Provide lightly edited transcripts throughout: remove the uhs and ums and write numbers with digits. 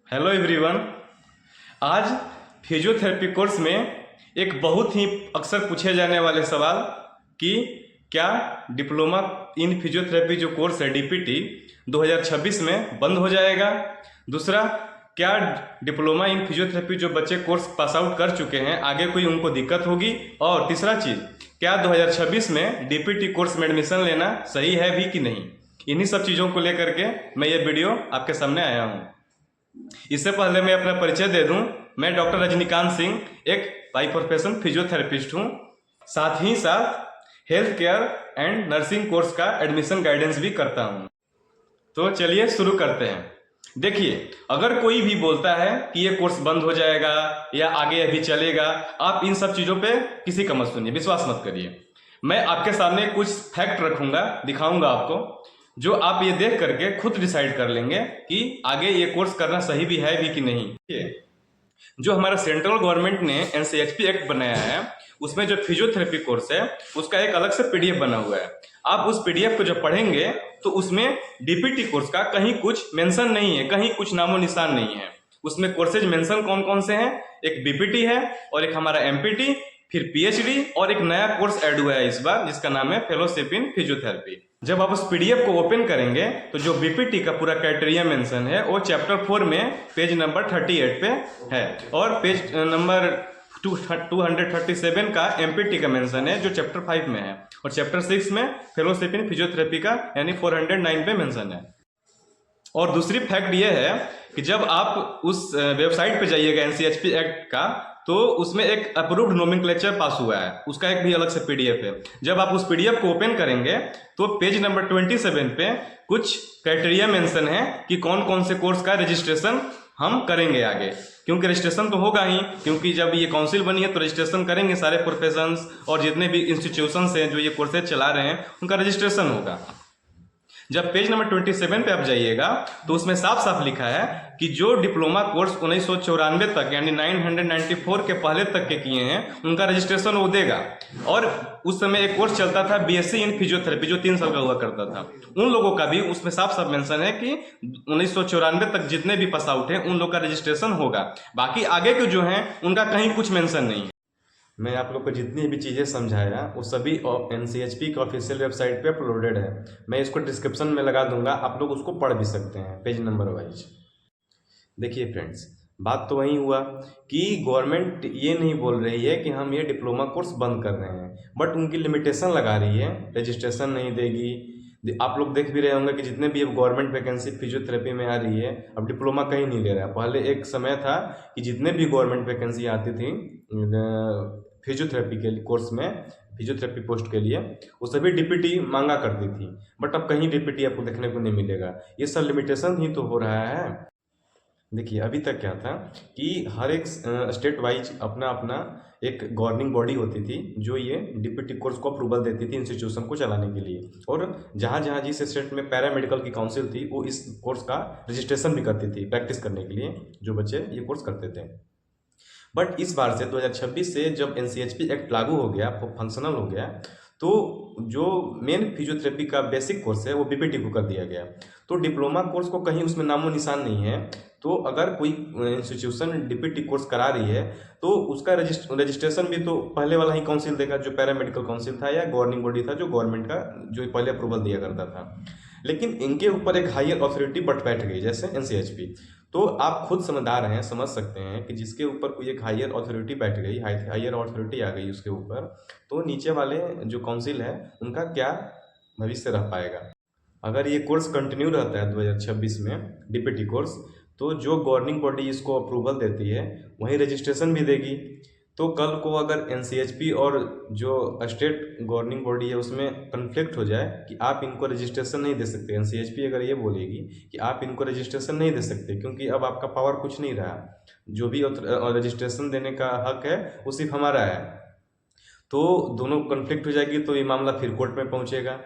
Hello everyone. आज physiotherapy course में एक बहुत ही अक्सर पूछे जाने वाले सवाल कि क्या डिप्लोमा इन फिजियोथेरेपी जो कोर्स है डीपीटी 2026 में बंद हो जाएगा। दूसरा, क्या डिप्लोमा इन फिजियोथेरेपी जो बच्चे कोर्स पास आउट कर चुके हैं आगे कोई उनको दिक्कत होगी। और तीसरा चीज़, क्या 2026 में डीपीटी कोर्स में एडमिशन लेना सही है भी कि नहीं। इन्हीं सब चीज़ों को लेकर के मैं ये वीडियो आपके सामने आया हूँ। इससे पहले मैं अपना परिचय दे दूं। मैं डॉक्टर रजनीकांत सिंह एक बाई प्रोफेशन फिजियोथेरेपिस्ट हूं। साथ ही साथ health care and nursing course का एडमिशन गाइडेंस भी करता हूं। तो चलिए शुरू करते हैं। देखिए, अगर कोई भी बोलता है कि ये कोर्स बंद हो जाएगा या आगे अभी चलेगा, आप इन सब चीज़ों पे किसी का मत सुनिए, विश्वास मत करिए। मैं आपके सामने कुछ फैक्ट रखूंगा, दिखाऊंगा आपको, जो आप ये देख करके खुद डिसाइड कर लेंगे कि आगे ये कोर्स करना सही भी है भी कि नहीं। जो हमारा सेंट्रल गवर्नमेंट ने एनसीएचपी एक्ट बनाया है, उसमें जो फिजियोथेरेपी कोर्स है उसका एक अलग से पीडीएफ बना हुआ है। आप उस पीडीएफ को जब पढ़ेंगे तो उसमें डीपीटी कोर्स का कहीं कुछ मेंशन नहीं है, कहीं कुछ नामो निशान नहीं है। उसमें कोर्सेज मेंशन कौन कौन से हैं, एक बीपीटी है और एक हमारा एमपीटी, फिर पीएचडी और एक नया कोर्स ऐड हुआ है इस बार जिसका नाम है फेलोशिप इन फिजियोथेरेपी। जब आप उस पीडीएफ को ओपन करेंगे तो जो बीपीटी का पूरा क्राइटेरिया मेंशन है वो चैप्टर 4 में पेज नंबर 38 पे है और पेज नंबर 237 का एमपीटी का मेंशन है जो चैप्टर 5 में है और चैप्टर 6 में फेलोशिप इन फिजियोथेरेपी का यानी 409 पे मेंशन है। और दूसरी फैक्ट ये है कि जब आप उस वेबसाइट पे जाइएगा एनसीएचपी एक्ट का, तो उसमें एक अप्रूव्ड नोमेनक्लेचर पास हुआ है, उसका एक भी अलग से पीडीएफ है। जब आप उस पीडीएफ को ओपन करेंगे तो पेज नंबर 27 पे कुछ क्राइटेरिया मेंशन है कि कौन कौन से कोर्स का रजिस्ट्रेशन हम करेंगे आगे, क्योंकि रजिस्ट्रेशन तो होगा ही, क्योंकि जब ये काउंसिल बनी है तो रजिस्ट्रेशन करेंगे सारे प्रोफेशंस और जितने भी इंस्टीट्यूशंस हैं जो ये कोर्सेज चला रहे हैं उनका रजिस्ट्रेशन होगा। जब पेज नंबर 27 पे आप जाइएगा तो उसमें साफ साफ लिखा है कि जो डिप्लोमा कोर्स 1994 तक यानी 994 के पहले तक के किए हैं उनका रजिस्ट्रेशन वो देगा। और उस समय एक कोर्स चलता था बीएससी इन फिजियोथेरेपी जो 3 साल का हुआ करता था, उन लोगों का भी उसमें साफ साफ मेंशन है कि 1994 तक जितने भी पास आउट हैं उन लोग का रजिस्ट्रेशन होगा। बाकी आगे के जो हैं उनका कहीं कुछ मेंशन नहीं है। मैं आप लोग को जितनी भी चीज़ें समझाया वो सभी एनसीएचपी की ऑफिशियल वेबसाइट पे अपलोडेड है। मैं इसको डिस्क्रिप्शन में लगा दूंगा, आप लोग उसको पढ़ भी सकते हैं पेज नंबर वाइज। देखिए फ्रेंड्स, बात तो वही हुआ कि गवर्नमेंट ये नहीं बोल रही है कि हम ये डिप्लोमा कोर्स बंद कर रहे हैं, बट उनकी लिमिटेशन लगा रही है, रजिस्ट्रेशन नहीं देगी। आप लोग देख भी रहे होंगे कि जितने भी अब गवर्नमेंट वैकेंसी फिजियोथेरेपी में आ रही है अब डिप्लोमा कहीं नहीं ले रहा है। पहले एक समय था कि जितने भी गवर्नमेंट वैकेंसी आती थी फिजियोथेरेपी के कोर्स में, फिजियोथेरेपी पोस्ट के लिए, वो सभी डीपीटी मांगा करती थी, बट अब कहीं डीपीटी आपको देखने को नहीं मिलेगा। ये सब लिमिटेशन ही तो हो रहा है। देखिए, अभी तक क्या था कि हर एक स्टेट वाइज अपना अपना एक गवर्निंग बॉडी होती थी जो ये डीपीटी कोर्स को अप्रूवल देती थी इंस्टीट्यूशन को चलाने के लिए, और जहाँ जहाँ जिस स्टेट में पैरामेडिकल की काउंसिल थी वो इस कोर्स का रजिस्ट्रेशन भी करती थी प्रैक्टिस करने के लिए जो बच्चे ये कोर्स करते थे। बट इस बार से 2026 से जब एनसीएचपी एक्ट लागू हो गया, फंक्शनल हो गया, तो जो मेन फिजियोथेरेपी का बेसिक कोर्स है वो बीपीटी को कर दिया गया। तो डिप्लोमा कोर्स को कहीं उसमें नामो निशान नहीं है। तो अगर कोई इंस्टीट्यूशन डीपीटी कोर्स करा रही है तो उसका रजिस्ट्रेशन भी तो पहले वाला ही काउंसिल देगा जो पैरामेडिकल काउंसिल था या गवर्निंग बॉडी था जो गवर्नमेंट का जो पहले अप्रूवल दिया करता था। लेकिन इनके ऊपर एक हायर अथॉरिटी बैठ गई जैसे एनसीएचपी। तो आप खुद समझदार हैं, समझ सकते हैं कि जिसके ऊपर कोई एक हायर अथॉरिटी बैठ गई, हायर अथॉरिटी आ गई उसके ऊपर, तो नीचे वाले जो काउंसिल है उनका क्या भविष्य रह पाएगा। अगर ये कोर्स कंटिन्यू रहता है 2026 में डीपीटी कोर्स, तो जो गवर्निंग बॉडी इसको अप्रूवल देती है वही रजिस्ट्रेशन भी देगी। तो कल को अगर एनसीएचपी और जो स्टेट गवर्निंग बॉडी है उसमें कन्फ्लिक्ट हो जाए कि आप इनको रजिस्ट्रेशन नहीं दे सकते, एनसीएचपी अगर ये बोलेगी कि आप इनको रजिस्ट्रेशन नहीं दे सकते क्योंकि अब आपका पावर कुछ नहीं रहा, जो भी रजिस्ट्रेशन देने का हक है वो सिर्फ हमारा है, तो दोनों कन्फ्लिक्ट हो जाएगी, तो ये मामला फिर कोर्ट में पहुंचेगा।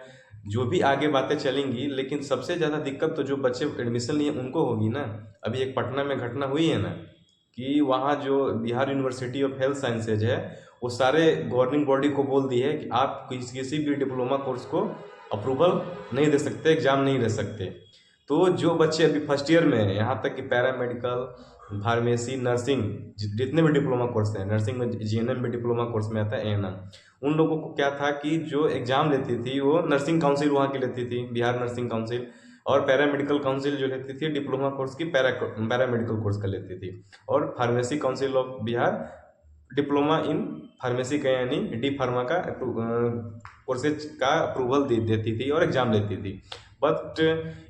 जो भी आगे बातें चलेंगी, लेकिन सबसे ज़्यादा दिक्कत तो जो बच्चे एडमिशन लिए उनको होगी ना। अभी एक पटना में घटना हुई है ना कि वहाँ जो Bihar university of health sciences है वो सारे गवर्निंग बॉडी को बोल दी है कि आप किसी भी डिप्लोमा कोर्स को अप्रूवल नहीं दे सकते, एग्जाम नहीं दे सकते। तो जो बच्चे अभी फर्स्ट ईयर में हैं, यहाँ तक कि पैरामेडिकल, फार्मेसी, नर्सिंग, जितने भी डिप्लोमा कोर्स हैं, नर्सिंग में जीएनएम भी डिप्लोमा कोर्स में आता है, एएनएम, उन लोगों को क्या था कि जो एग्ज़ाम लेती थी वो नर्सिंग काउंसिल वहाँ की लेती थी, बिहार नर्सिंग काउंसिल, और पैरामेडिकल काउंसिल जो लेती थी डिप्लोमा कोर्स की पैरामेडिकल कोर्स का लेती थी, और pharmacy council of Bihar diploma in pharmacy का यानी डी फार्मा का कोर्सेज का अप्रूवल देती थी और एग्ज़ाम लेती थी। बट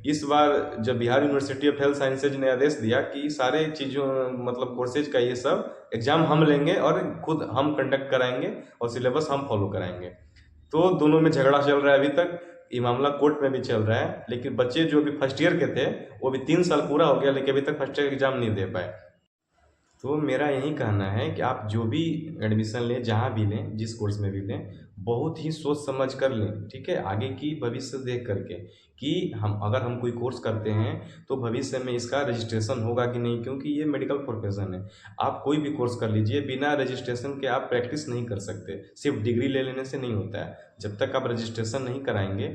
इस बार जब Bihar university of health sciences ने आदेश दिया कि सारे चीज़ों मतलब कोर्सेज का ये सब एग्ज़ाम हम लेंगे और खुद हम कंडक्ट कराएंगे और सिलेबस हम फॉलो कराएंगे, तो दोनों में झगड़ा चल रहा है अभी तक। ये मामला कोर्ट में भी चल रहा है, लेकिन बच्चे जो अभी फर्स्ट ईयर के थे वो भी 3 साल पूरा हो गया लेकिन अभी तक फर्स्ट ईयर एग्ज़ाम नहीं दे पाए। तो मेरा यही कहना है कि आप जो भी एडमिशन लें, जहाँ भी लें, जिस कोर्स में भी लें, बहुत ही सोच समझ कर लें, ठीक है, आगे की भविष्य देख करके कि अगर हम कोई कोर्स करते हैं तो भविष्य में इसका रजिस्ट्रेशन होगा कि नहीं, क्योंकि ये मेडिकल प्रोफेशन है। आप कोई भी कोर्स कर लीजिए, बिना रजिस्ट्रेशन के आप प्रैक्टिस नहीं कर सकते। सिर्फ डिग्री ले लेने से नहीं होता है, जब तक आप रजिस्ट्रेशन नहीं कराएंगे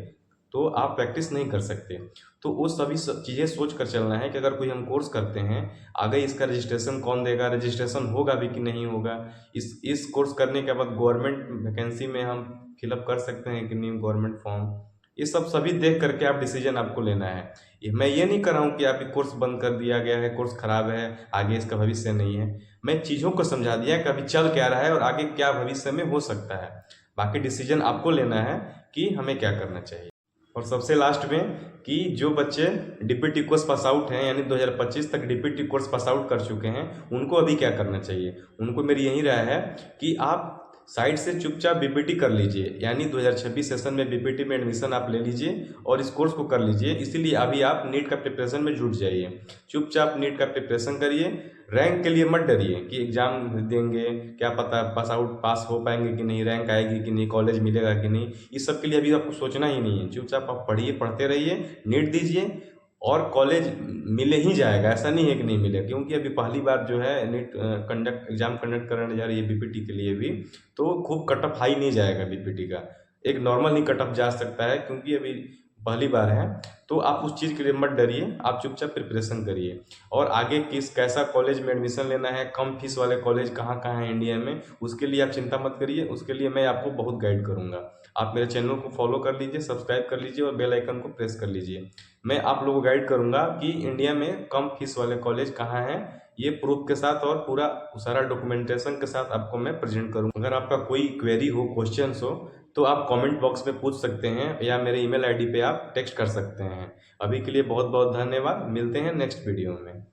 तो आप प्रैक्टिस नहीं कर सकते। तो वो सभी चीज़ें सोच कर चलना है कि अगर कोई हम कोर्स करते हैं, आगे इसका रजिस्ट्रेशन कौन देगा, रजिस्ट्रेशन होगा भी कि नहीं होगा, इस कोर्स करने के बाद गवर्नमेंट वैकेंसी में हम फिलअप कर सकते हैं कि नहीं गवर्नमेंट फॉर्म, ये सब सभी देख करके आप डिसीजन आपको लेना है। मैं ये नहीं कर रहा हूँ कि आप ये कोर्स बंद कर दिया गया है, कोर्स खराब है, आगे इसका भविष्य नहीं है। मैं चीज़ों को समझा दिया कि अभी चल क्या रहा है और आगे क्या भविष्य में हो सकता है। बाकी डिसीजन आपको लेना है कि हमें क्या करना चाहिए। और सबसे लास्ट में कि जो बच्चे डीपीटी कोर्स पास आउट हैं, यानी 2025 तक डीपीटी कोर्स पास आउट कर चुके हैं, उनको अभी क्या करना चाहिए। उनको मेरी यही राय है कि आप साइड से चुपचाप बीपीटी कर लीजिए, यानी 2026 सेशन में बीपीटी में एडमिशन आप ले लीजिए और इस कोर्स को कर लीजिए। इसीलिए अभी आप नीट का प्रिपरेशन में जुट जाइए, चुपचाप नीट का प्रिपरेशन करिए। रैंक के लिए मत डरिए कि एग्ज़ाम देंगे क्या पता पास हो पाएंगे कि नहीं, रैंक आएगी कि नहीं, कॉलेज मिलेगा कि नहीं, इस सब के लिए अभी आपको सोचना ही नहीं है। चुपचाप आप पढ़िए, पढ़ते रहिए, नीट दीजिए और कॉलेज मिले ही जाएगा, ऐसा नहीं है कि नहीं मिलेगा, क्योंकि अभी पहली बार जो है नीट एग्ज़ाम कंडक्ट करने जा रही है बीपीटी के लिए भी, तो खूब कट ऑफ हाई नहीं जाएगा बीपीटी का, एक नॉर्मल ही कट ऑफ जा सकता है, क्योंकि अभी पहली बार है। तो आप उस चीज़ के लिए मत डरिए, आप चुपचाप प्रिपरेशन करिए। और आगे कैसा कॉलेज में एडमिशन लेना है, कम फीस वाले कॉलेज कहाँ कहाँ हैं इंडिया में, उसके लिए आप चिंता मत करिए, उसके लिए मैं आपको बहुत गाइड करूँगा। आप मेरे चैनल को फॉलो कर लीजिए, सब्सक्राइब कर लीजिए और बेल आइकन को प्रेस कर लीजिए। मैं आप लोगों को गाइड करूँगा कि इंडिया में कम फीस वाले कॉलेज कहाँ हैं, ये प्रूफ के साथ और पूरा सारा डॉक्यूमेंटेशन के साथ आपको मैं प्रेजेंट करूँगा। अगर आपका कोई क्वेरी हो, क्वेश्चंस हो, तो आप कमेंट बॉक्स में पूछ सकते हैं या मेरे ईमेल आईडी पे आप टेक्स्ट कर सकते हैं। अभी के लिए बहुत बहुत धन्यवाद, मिलते हैं नेक्स्ट वीडियो में।